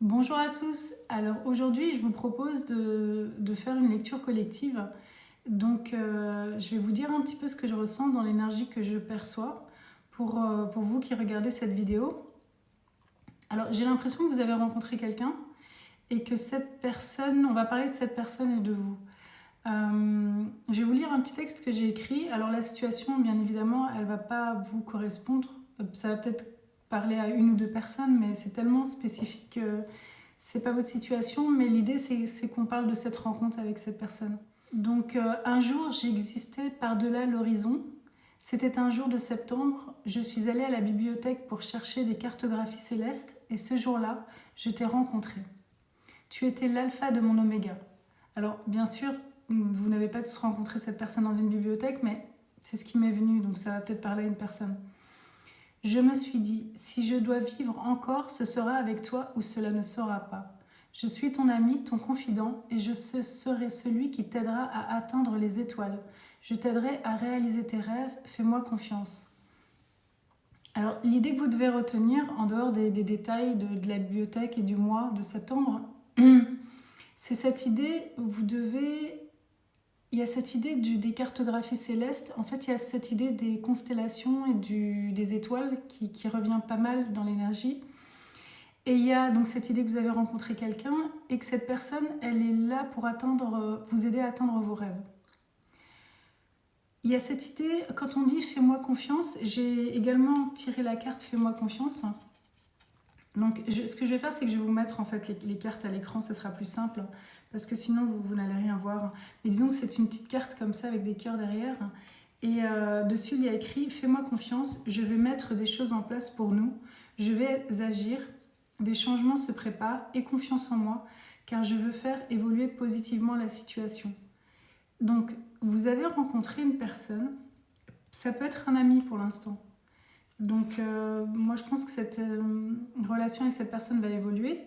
Bonjour à tous. Alors aujourd'hui, je vous propose de faire une lecture collective. Donc, je vais vous dire un petit peu ce que je ressens dans l'énergie que je perçois pour vous qui regardez cette vidéo. Alors, j'ai l'impression que vous avez rencontré quelqu'un et que cette personne, on va parler de cette personne et de vous. Je vais vous lire un petit texte que j'ai écrit. Alors, la situation, bien évidemment, elle ne va pas vous correspondre. Ça va peut-être parler à une ou deux personnes, mais c'est tellement spécifique que c'est pas votre situation, mais l'idée c'est qu'on parle de cette rencontre avec cette personne. Donc un jour j'ai existé par-delà l'horizon. C'était un jour de septembre, je suis allée à la bibliothèque pour chercher des cartographies célestes et ce jour-là, je t'ai rencontré. Tu étais l'alpha de mon oméga. Alors bien sûr, vous n'avez pas tous rencontré cette personne dans une bibliothèque, mais c'est ce qui m'est venu, donc ça va peut-être parler à une personne. Je me suis dit, si je dois vivre encore, ce sera avec toi ou cela ne sera pas. Je suis ton ami, ton confident, et je serai celui qui t'aidera à atteindre les étoiles. Je t'aiderai à réaliser tes rêves, fais-moi confiance. Alors, l'idée que vous devez retenir, en dehors des détails de la bibliothèque et du mois de septembre, c'est cette idée, il y a cette idée des cartographies célestes. En fait, il y a cette idée des constellations et des étoiles qui revient pas mal dans l'énergie. Et il y a donc cette idée que vous avez rencontré quelqu'un et que cette personne, elle est là pour vous aider à atteindre vos rêves. Il y a cette idée, quand on dit fais-moi confiance, j'ai également tiré la carte fais-moi confiance. Donc ce que je vais faire, c'est que je vais vous mettre en fait les cartes à l'écran, ce sera plus simple, parce que sinon vous n'allez rien voir. Mais disons que c'est une petite carte comme ça avec des cœurs derrière. Et dessus, il y a écrit « Fais-moi confiance, je vais mettre des choses en place pour nous, je vais agir, des changements se préparent, aie confiance en moi, car je veux faire évoluer positivement la situation. » Donc, vous avez rencontré une personne, ça peut être un ami pour l'instant. Donc, moi, je pense que cette relation avec cette personne va évoluer,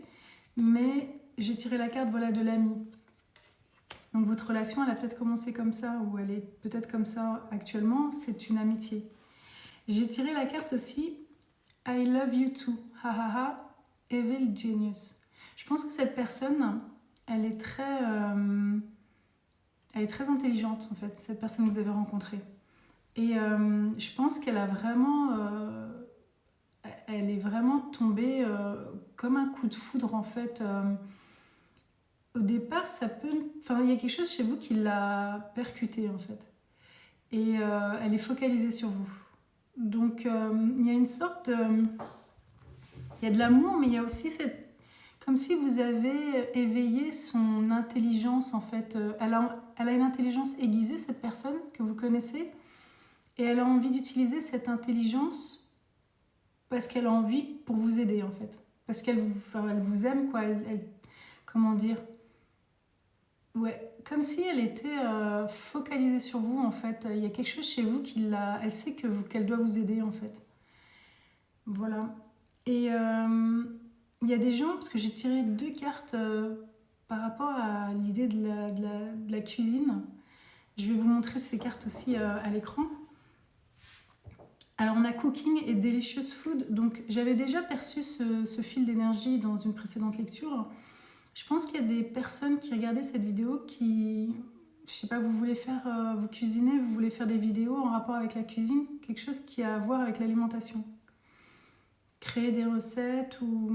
mais j'ai tiré la carte voilà, de l'ami. Donc votre relation, elle a peut-être commencé comme ça, ou elle est peut-être comme ça actuellement, c'est une amitié. J'ai tiré la carte aussi I love you too, ha ha ha, evil genius. Je pense que cette personne, elle est très intelligente en fait, cette personne que vous avez rencontrée. Et je pense qu'elle a vraiment, elle est vraiment tombée comme un coup de foudre en fait. Au départ, il y a quelque chose chez vous qui l'a percuté en fait. Et elle est focalisée sur vous. Donc il y a une sorte il y a de l'amour, mais il y a aussi comme si vous avez éveillé son intelligence en fait. Elle a une intelligence aiguisée, cette personne que vous connaissez, et elle a envie d'utiliser cette intelligence parce qu'elle a envie pour vous aider en fait. Parce elle vous aime quoi. Comment dire? Ouais, comme si elle était focalisée sur vous en fait. Il y a quelque chose chez vous elle sait qu'elle doit vous aider en fait. Voilà. Et il y a des gens, parce que j'ai tiré deux cartes par rapport à l'idée de la cuisine. Je vais vous montrer ces cartes aussi à l'écran. Alors on a Cooking et Delicious Food. Donc j'avais déjà perçu ce fil d'énergie dans une précédente lecture. Je pense qu'il y a des personnes qui regardaient cette vidéo qui, je sais pas, vous cuisiner, vous voulez faire des vidéos en rapport avec la cuisine, quelque chose qui a à voir avec l'alimentation. Créer des recettes ou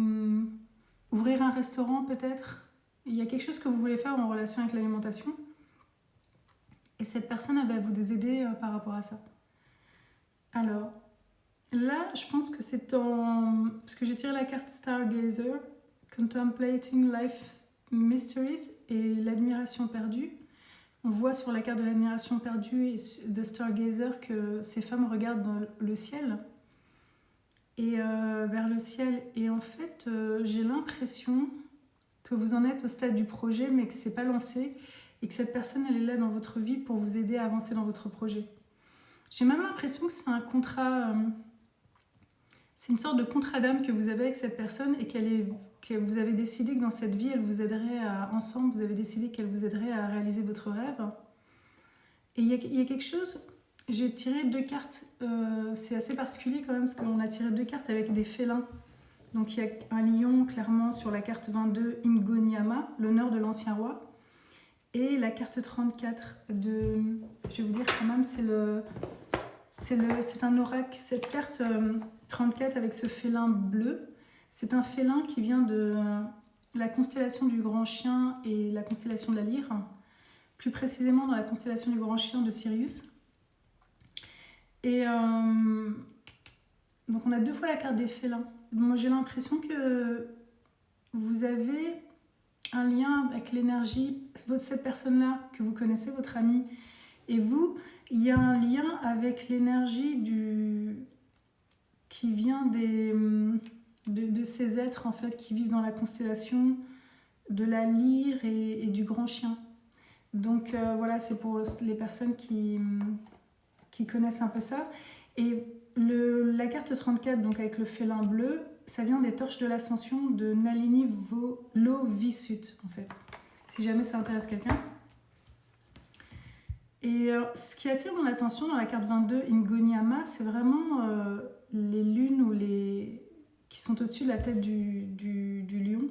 ouvrir un restaurant peut-être. Il y a quelque chose que vous voulez faire en relation avec l'alimentation. Et cette personne, elle va vous aider par rapport à ça. Alors, là, je pense que c'est parce que j'ai tiré la carte Stargazer, Contemplating Life Mysteries et l'admiration perdue. On voit sur la carte de l'admiration perdue et de Stargazer que ces femmes regardent dans le ciel et vers le ciel. Et en fait, j'ai l'impression que vous en êtes au stade du projet, mais que c'est pas lancé et que cette personne, elle est là dans votre vie pour vous aider à avancer dans votre projet. J'ai même l'impression que c'est un contrat, c'est une sorte de contrat d'âme que vous avez avec cette personne et que vous avez décidé que dans cette vie, elle vous aiderait ensemble, vous avez décidé qu'elle vous aiderait à réaliser votre rêve. Et il y a quelque chose, j'ai tiré deux cartes, c'est assez particulier quand même parce qu'on a tiré deux cartes avec des félins Donc il y a un lion clairement sur la carte 22, Ingonyama, l'honneur de l'ancien roi. Et la carte 34 de... Je vais vous dire quand même, c'est un oracle. Cette carte 34 avec ce félin bleu, c'est un félin qui vient de la constellation du Grand Chien et la constellation de la Lyre. Plus précisément dans la constellation du Grand Chien de Sirius. Et donc on a 2 fois la carte des félins. Moi j'ai l'impression que vous avez un lien avec l'énergie, cette personne-là que vous connaissez, votre ami, et vous, il y a un lien avec l'énergie qui vient de ces êtres en fait qui vivent dans la constellation de la Lyre et du Grand Chien. Donc voilà, c'est pour les personnes qui connaissent un peu ça. Et la carte 34, donc avec le félin bleu, ça vient des torches de l'ascension de Nalini Lovisut, en fait, si jamais ça intéresse quelqu'un. Et ce qui attire mon attention dans la carte 22, Ingonyama, c'est vraiment les lunes ou qui sont au-dessus de la tête du lion.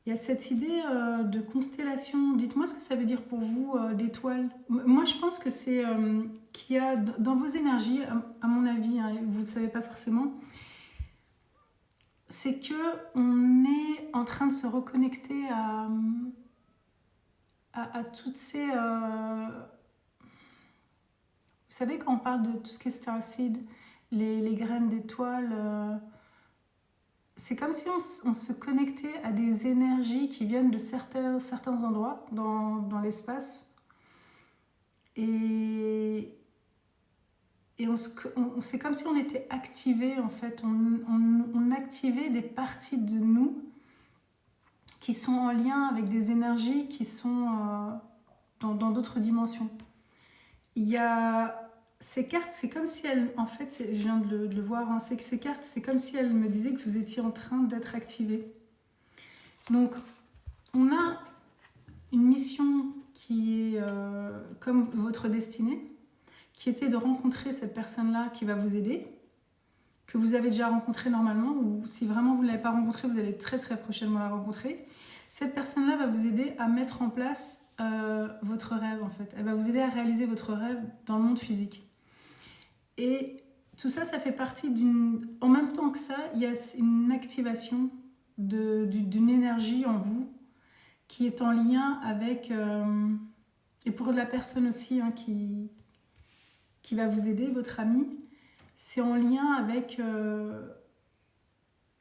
Il y a cette idée de constellation. Dites-moi ce que ça veut dire pour vous, d'étoiles. Moi, je pense que c'est qu'il y a dans vos énergies, à mon avis, hein, vous ne le savez pas forcément, c'est qu'on est en train de se reconnecter à toutes ces... Vous savez, quand on parle de tout ce qui est starseed, les graines d'étoiles... c'est comme si on se connectait à des énergies qui viennent de certains endroits dans l'espace. Et c'est comme si on était activé, en fait. On activait des parties de nous qui sont en lien avec des énergies qui sont dans d'autres dimensions. Il y a... Ces cartes, c'est comme si elles, en fait, je viens de le voir, hein, ces cartes, c'est comme si elles me disaient que vous étiez en train d'être activé. Donc, on a une mission qui est comme votre destinée, qui était de rencontrer cette personne-là qui va vous aider, que vous avez déjà rencontrée normalement, ou si vraiment vous ne l'avez pas rencontrée, vous allez très très prochainement la rencontrer. Cette personne-là va vous aider à mettre en place votre rêve, en fait. Elle va vous aider à réaliser votre rêve dans le monde physique. Et tout ça, ça fait partie d'une... En même temps que ça, il y a une activation d'une énergie en vous qui est en lien avec... et pour la personne aussi hein, qui va vous aider, votre ami, c'est en lien avec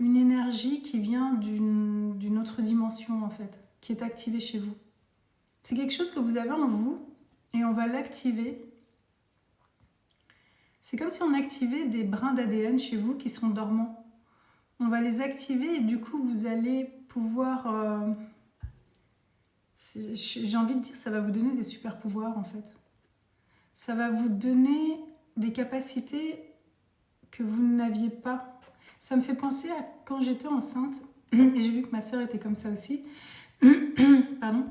une énergie qui vient d'une autre dimension, en fait, qui est activée chez vous. C'est quelque chose que vous avez en vous et on va l'activer. C'est comme si on activait des brins d'ADN chez vous qui sont dormants. On va les activer et du coup, vous allez pouvoir... j'ai envie de dire, ça va vous donner des super pouvoirs en fait. Ça va vous donner des capacités que vous n'aviez pas. Ça me fait penser à quand j'étais enceinte, et j'ai vu que ma sœur était comme ça aussi. Pardon.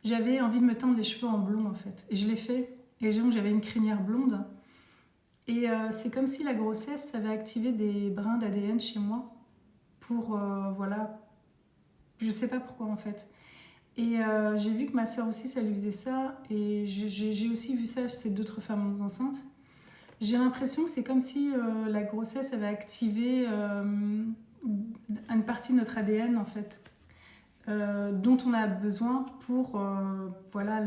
J'avais envie de me teindre les cheveux en blond en fait. Et je l'ai fait. Et donc j'avais une crinière blonde. Et c'est comme si la grossesse avait activé des brins d'ADN chez moi. Pour, voilà, je sais pas pourquoi en fait. Et j'ai vu que ma sœur aussi, ça lui faisait ça. Et j'ai aussi vu ça chez d'autres femmes enceintes. J'ai l'impression que c'est comme si la grossesse avait activé une partie de notre ADN en fait. Dont on a besoin pour voilà,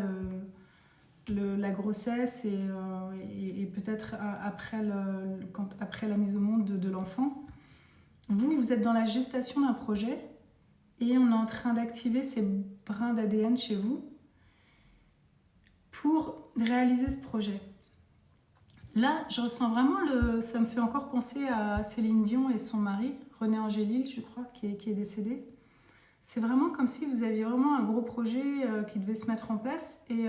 la grossesse et peut-être après la mise au monde de l'enfant. Vous êtes dans la gestation d'un projet et on est en train d'activer ces brins d'ADN chez vous pour réaliser ce projet. Là, je ressens vraiment ça me fait encore penser à Céline Dion et son mari, René Angélil, je crois, qui est décédé. C'est vraiment comme si vous aviez vraiment un gros projet qui devait se mettre en place. Et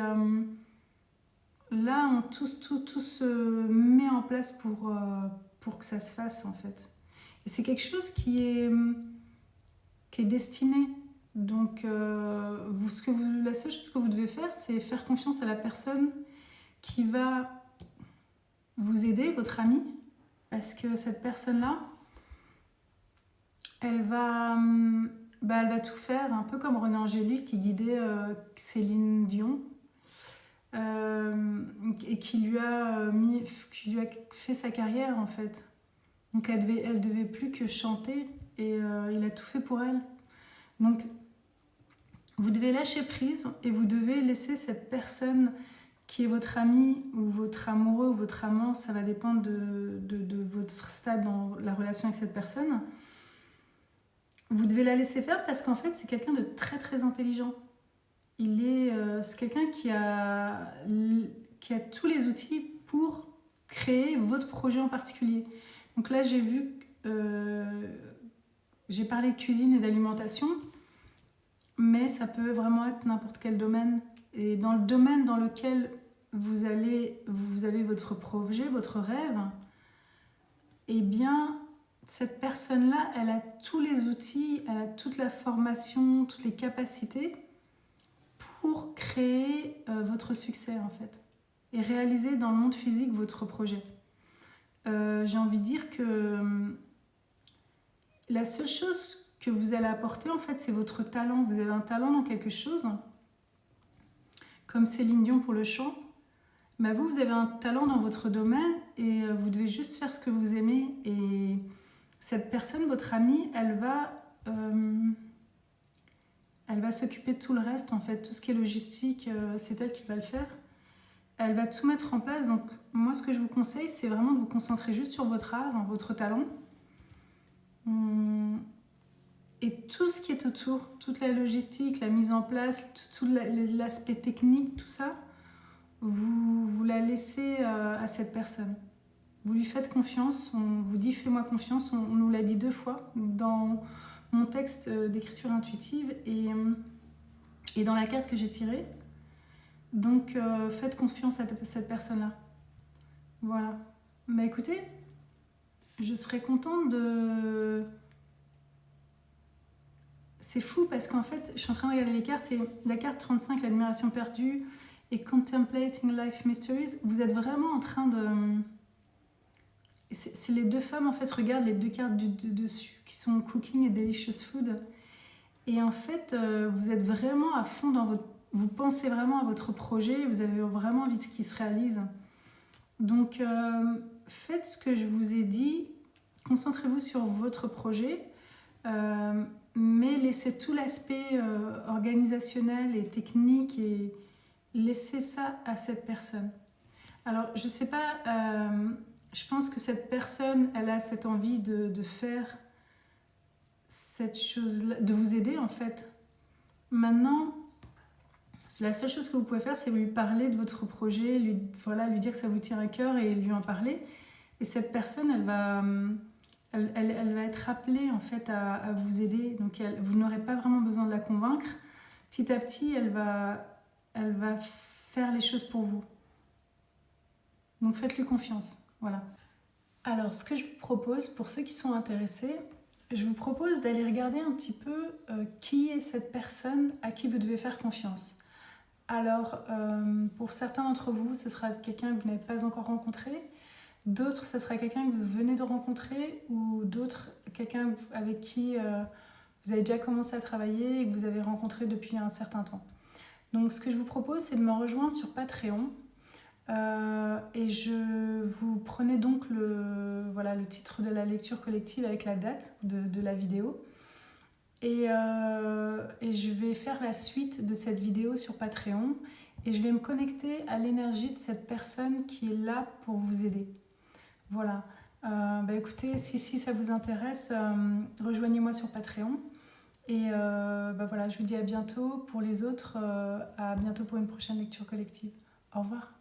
là, tout se met en place pour que ça se fasse, en fait. Et c'est quelque chose qui est destiné. Donc, la seule chose que vous devez faire, c'est faire confiance à la personne qui va vous aider, votre ami, Parce que cette personne-là, elle va tout faire, un peu comme René Angélil qui guidait Céline Dion et qui lui a fait sa carrière en fait. Donc elle devait plus que chanter et il a tout fait pour elle. Donc vous devez lâcher prise et vous devez laisser cette personne qui est votre ami ou votre amoureux ou votre amant, ça va dépendre de votre stade dans la relation avec cette personne. Vous devez la laisser faire parce qu'en fait, c'est quelqu'un de très très intelligent. C'est quelqu'un qui a tous les outils pour créer votre projet en particulier. Donc là, j'ai parlé de cuisine et d'alimentation, mais ça peut vraiment être n'importe quel domaine. Et dans le domaine dans lequel vous avez votre projet, votre rêve, eh bien, cette personne-là, elle a tous les outils, elle a toute la formation, toutes les capacités pour créer votre succès, en fait, et réaliser dans le monde physique votre projet. J'ai envie de dire que la seule chose que vous allez apporter, en fait, c'est votre talent. Vous avez un talent dans quelque chose, comme Céline Dion pour le chant. Bah vous avez un talent dans votre domaine et vous devez juste faire ce que vous aimez. Et cette personne, votre amie, elle va s'occuper de tout le reste, en fait. Tout ce qui est logistique, c'est elle qui va le faire. Elle va tout mettre en place. Donc moi, ce que je vous conseille, c'est vraiment de vous concentrer juste sur votre art, votre talent. Et tout ce qui est autour, toute la logistique, la mise en place, tout l'aspect technique, tout ça, vous la laissez à cette personne. Vous lui faites confiance, on vous dit fais-moi confiance, on nous l'a dit 2 fois dans mon texte d'écriture intuitive et dans la carte que j'ai tirée. Donc faites confiance à cette personne-là. Voilà. Bah écoutez, je serais contente de... C'est fou parce qu'en fait, je suis en train de regarder les cartes et la carte 35, l'admiration perdue, et Contemplating Life Mysteries, vous êtes vraiment en train de... C'est les 2 femmes, en fait, regardent les 2 cartes dessus, qui sont Cooking et Delicious Food. Et en fait, vous êtes vraiment à fond dans votre... Vous pensez vraiment à votre projet, vous avez vraiment envie qu'il se réalise. Donc, faites ce que je vous ai dit, concentrez-vous sur votre projet, mais laissez tout l'aspect organisationnel et technique et laissez ça à cette personne. Alors, je sais pas, je pense que cette personne, elle a cette envie de faire cette chose-là, de vous aider en fait. Maintenant, la seule chose que vous pouvez faire, c'est lui parler de votre projet, lui dire que ça vous tient à cœur et lui en parler. Et cette personne, elle va être appelée en fait à vous aider. Donc vous n'aurez pas vraiment besoin de la convaincre. Petit à petit, elle va faire les choses pour vous. Donc faites-lui confiance. Voilà. Alors, ce que je vous propose, pour ceux qui sont intéressés, je vous propose d'aller regarder un petit peu qui est cette personne à qui vous devez faire confiance. Alors, pour certains d'entre vous, ce sera quelqu'un que vous n'avez pas encore rencontré. D'autres, ce sera quelqu'un que vous venez de rencontrer ou d'autres, quelqu'un avec qui vous avez déjà commencé à travailler et que vous avez rencontré depuis un certain temps. Donc, ce que je vous propose, c'est de me rejoindre sur Patreon. Et vous prenez donc le titre de la lecture collective avec la date de la vidéo. Et je vais faire la suite de cette vidéo sur Patreon et je vais me connecter à l'énergie de cette personne qui est là pour vous aider. Voilà. Écoutez, si ça vous intéresse, rejoignez-moi sur Patreon. Et voilà, je vous dis à bientôt. Pour les autres, à bientôt pour une prochaine lecture collective. Au revoir.